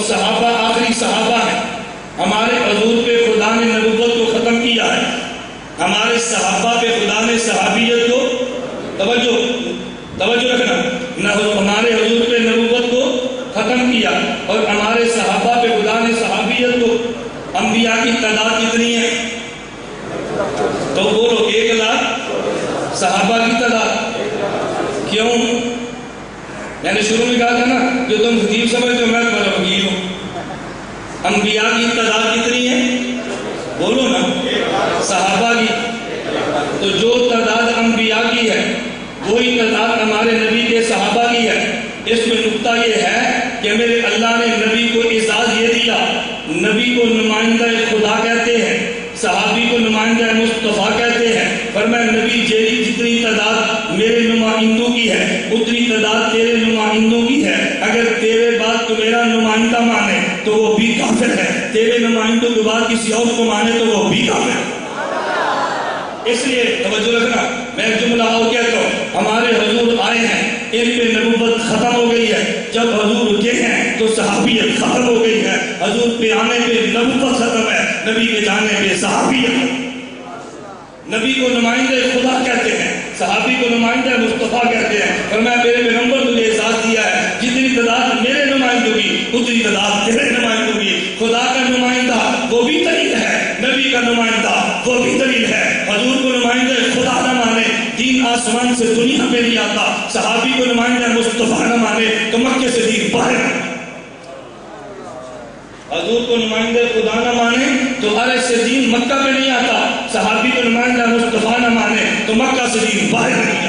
صحابہ آخری صحابہ ہیں. ہمارے حضور پہ خدا نے نبوت کو ختم کیا ہے. ہمارے صحابہ پہ خدا نے صحابیت کو توجہ رکھنا، ہمارے حضور پہ نبوت کو ختم کیا اور ہمارے صحابہ پہ خدا نے صحابیت کو. انبیاء کی تعداد کتنی ہے؟ تو بولو 1,00,000. صحابہ کی تعداد کیوں؟ میں نے شروع میں کہا تھا نا، جو تم خطیب سمجھتے ہو میں تمہارا وکیل ہوں. انبیاء کی تعداد کتنی ہے؟ بولو نا. صحابہ کی. تو جو تعداد انبیاء کی ہے وہی تعداد ہمارے نبی کے صحابہ کی ہے. اس میں نقطہ یہ ہے کہ میرے اللہ نے نبی کو اعزاز یہ دیا، نبی کو نمائندہ خدا کہتے ہیں، صحابی کو نمائندہ مصطفیٰ کہتے ہیں. فرمایا نبی جیری جتنی تعداد میرے نمائندوں کی ہے اتنی تعداد تیرے نمائندوں کی ہے. اگر تیرے بعد تو میرا نمائندہ مانے تو وہ بھی کافر ہے، تیرے نمائندوں کے بعد کسی اور کو مانے تو وہ بھی کافر ہے. اس لیے توجہ رکھنا. میں ایک جملہ اور کہتا ہوں، ہمارے حضور آئے ہیں، ان پہ نبوت ختم ہو گئی ہے. جب حضور رکے ہیں تو صحابیت ختم ہو گئی ہے. حضور پہ آنے پہ نبوت ختم ہے، نبی کے جانے پہ صحابیت. نبی کو نمائندہ خدا کہتے ہیں، صحابی کو نمائندہ مصطفیٰ کہتے ہیں. فرمایا میرے پیغمبر تجھے احساس دیا ہے جتنی تعداد میرے نمائندوں کی اتنی تعداد تیرے نمائندوں کی. خدا کا نمائندہ وہ بھی دلیل ہے، نبی کا نمائندہ وہ بھی دلیل ہے. حضور کو نمائندہ خدا نہ مانے دین آسمان سے دنیا میں نہیں آتا. صحابی کو نمائندہ مصطفیٰ نہ مانے تو مکے سے دین باہر ہے. حضور کو نمائندہ خدا نہ مانے تو عرش سے دین مکہ میں نہیں آتا. صحابی کو نمائندہ مصطفیٰ نہ مانے تو مکہ سے دین باہر نہیں.